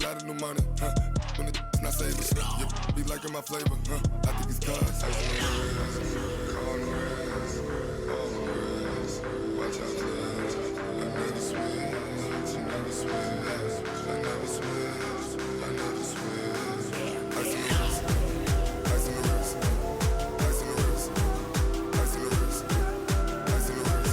lot of new money, when it's not saving, you be liking my flavor, I think it's cause. Watch out, I never switch, I never switch, I never switch, I never switch. Ice in the wrist, ice in the wrist, ice in the wrist, ice in the wrist, ice in the wrist.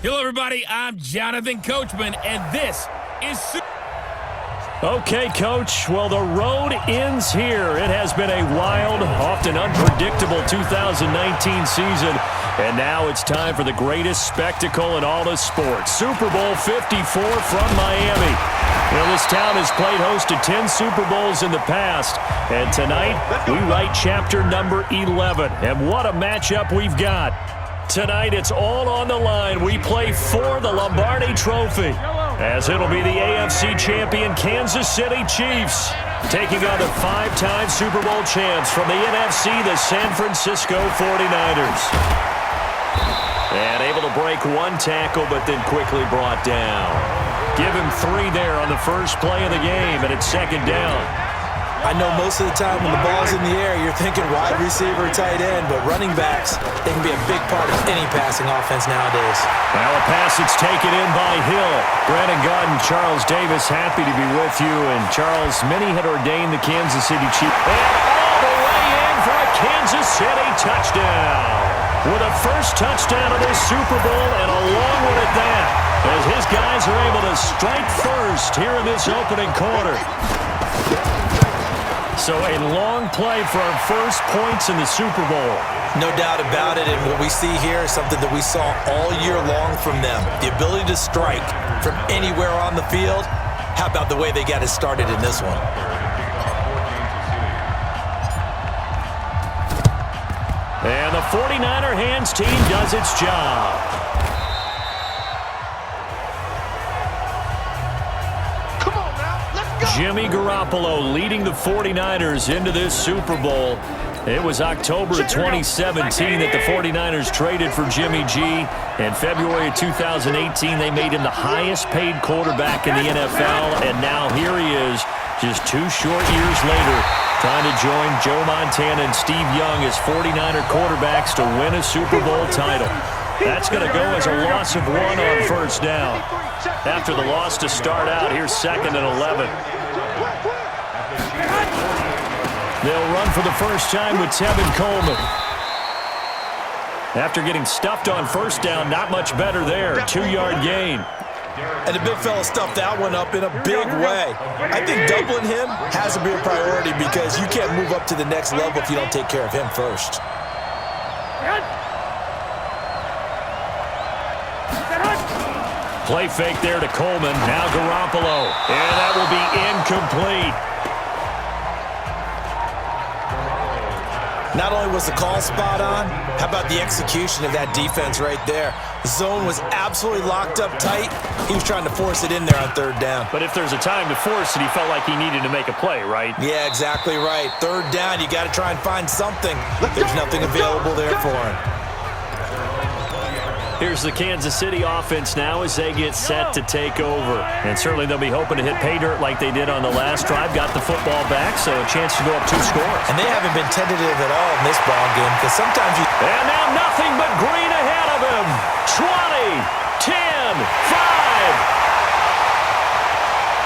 Hello, everybody. I'm Jonathan Coachman, and this is... Okay, Coach. Well, the road ends here. It has been a wild, often unpredictable 2019 season, and now it's time for the greatest spectacle in all of sports. Super Bowl 54 from Miami. You know, this town has played host to 10 Super Bowls in the past, and tonight we write chapter number 11. And what a matchup we've got. Tonight, it's all on the line. We play for the Lombardi Trophy, as it'll be the AFC champion Kansas City Chiefs taking on the five-time Super Bowl champs from the NFC, the San Francisco 49ers. And able to break one tackle, but then quickly brought down. Give him 3 there on the first play of the game, and it's second down. I know most of the time when the ball's in the air, you're thinking wide receiver, tight end, but running backs, they can be a big part of any passing offense nowadays. Now a pass that's taken in by Hill. Brandon Gott and Charles Davis happy to be with you. And Charles, many had ordained the Kansas City Chiefs. And all the way in for a Kansas City touchdown. With a first touchdown of this Super Bowl and a long one at that, as his guys are able to strike first here in this opening quarter. So a long play for our first points in the Super Bowl. No doubt about it, and what we see here is something that we saw all year long from them. The ability to strike from anywhere on the field. How about the way they got it started in this one? And the 49er hands team does its job. Jimmy Garoppolo leading the 49ers into this Super Bowl. It was October of 2017 that the 49ers traded for Jimmy G. In February of 2018, they made him the highest paid quarterback in the NFL. And now here he is, just 2 short years later, trying to join Joe Montana and Steve Young as 49er quarterbacks to win a Super Bowl title. That's going to go as a loss of 1 on first down. After the loss to start out, here's 2nd and 11. They'll run for the first time with Tevin Coleman. After getting stuffed on first down, not much better there. 2-yard gain. And the big fella stuffed that one up in a big way. I think doubling him has to be a priority because you can't move up to the next level if you don't take care of him first. Play fake there to Coleman. Now Garoppolo. And that will be incomplete. Not only was the call spot on, how about the execution of that defense right there? The zone was absolutely locked up tight. He was trying to force it in there on 3rd down. But if there's a time to force it, he felt like he needed to make a play, right? Yeah, exactly right. 3rd down, you got to try and find something. There's nothing available there for him. Here's the Kansas City offense now as they get set to take over. And certainly they'll be hoping to hit pay dirt like they did on the last drive. Got the football back, so a chance to go up 2 scores. And they haven't been tentative at all in this ball game because sometimes you... And now nothing but green ahead of him. 20, 10,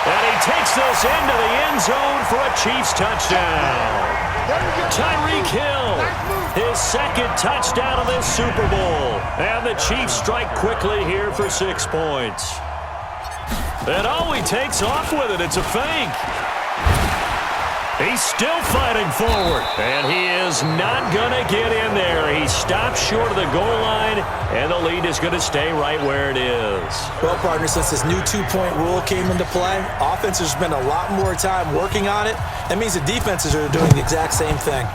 5. And he takes this into the end zone for a Chiefs touchdown. Tyreek Hill, his 2nd touchdown of this Super Bowl. And the Chiefs strike quickly here for 6 points. And oh, he takes off with it. It's a fake. He's still fighting forward. And he is not going to get in there. He stops short of the goal line, and the lead is going to stay right where it is. Well, partner, since this new 2-point rule came into play, offenses spend a lot more time working on it. That means the defenses are doing the exact same thing.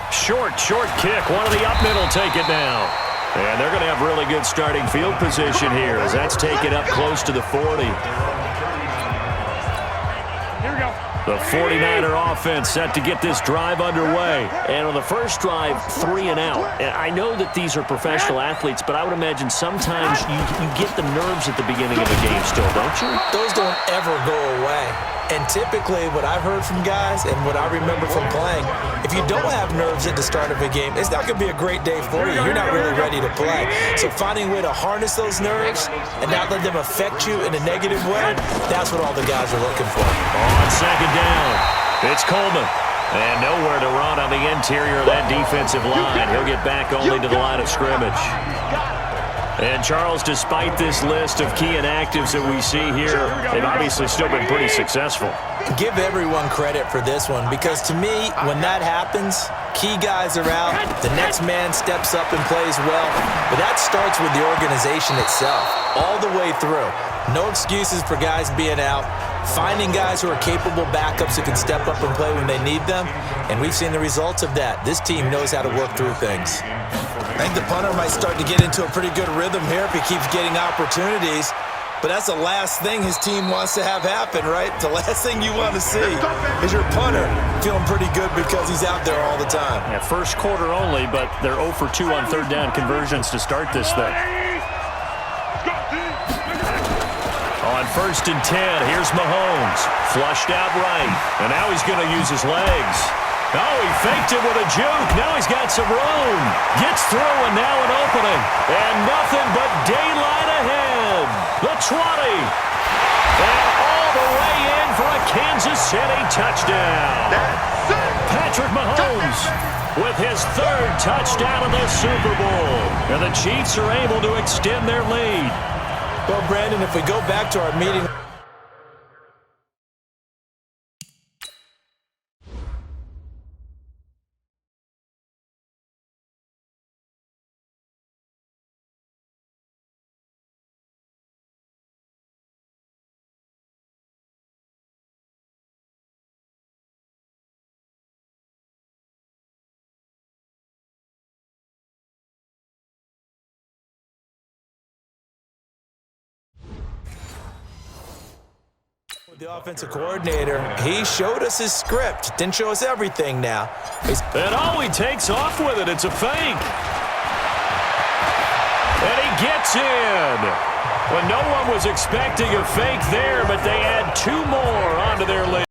Short kick. One of the up middle take it down. And they're going to have really good starting field position here as that's taken up close to the 40. The 49er offense set to get this drive underway. And on the first drive, 3 and out. And I know that these are professional athletes, but I would imagine sometimes you get the nerves at the beginning of a game still, don't you? Those don't ever go away. And typically what I've heard from guys and what I remember from playing, if you don't have nerves at the start of a game, it's not going to be a great day for you. You're not really ready to play. So finding a way to harness those nerves and not let them affect you in a negative way, that's what all the guys are looking for. On second down, it's Coleman. And nowhere to run on the interior of that defensive line. He'll get back only to the line of scrimmage. And, Charles, despite this list of key inactives that we see here, they've obviously still been pretty successful. Give everyone credit for this one because, to me, when that happens, key guys are out, the next man steps up and plays well, but that starts with the organization itself, all the way through. No excuses for guys being out, finding guys who are capable backups who can step up and play when they need them, and we've seen the results of that. This team knows how to work through things. I think the punter might start to get into a pretty good rhythm here if he keeps getting opportunities. But that's the last thing his team wants to have happen, right? The last thing you want to see is your punter feeling pretty good because he's out there all the time. Yeah, first quarter only, but they're 0 for 2 on third down conversions to start this thing. On 1st and 10, here's Mahomes. Flushed out right. And now he's going to use his legs. Oh, he faked it with a juke. Now he's got some room. Gets through, and now an opening. And nothing but daylight ahead. The 20. And all the way in for a Kansas City touchdown. Patrick Mahomes with his 3rd touchdown of the Super Bowl. And the Chiefs are able to extend their lead. Well, Brandon, if we go back to our meeting the offensive coordinator, he showed us his script. Didn't show us everything now. And oh, he takes off with it. It's a fake. And he gets in. Well, no one was expecting a fake there, but they add 2 more onto their list.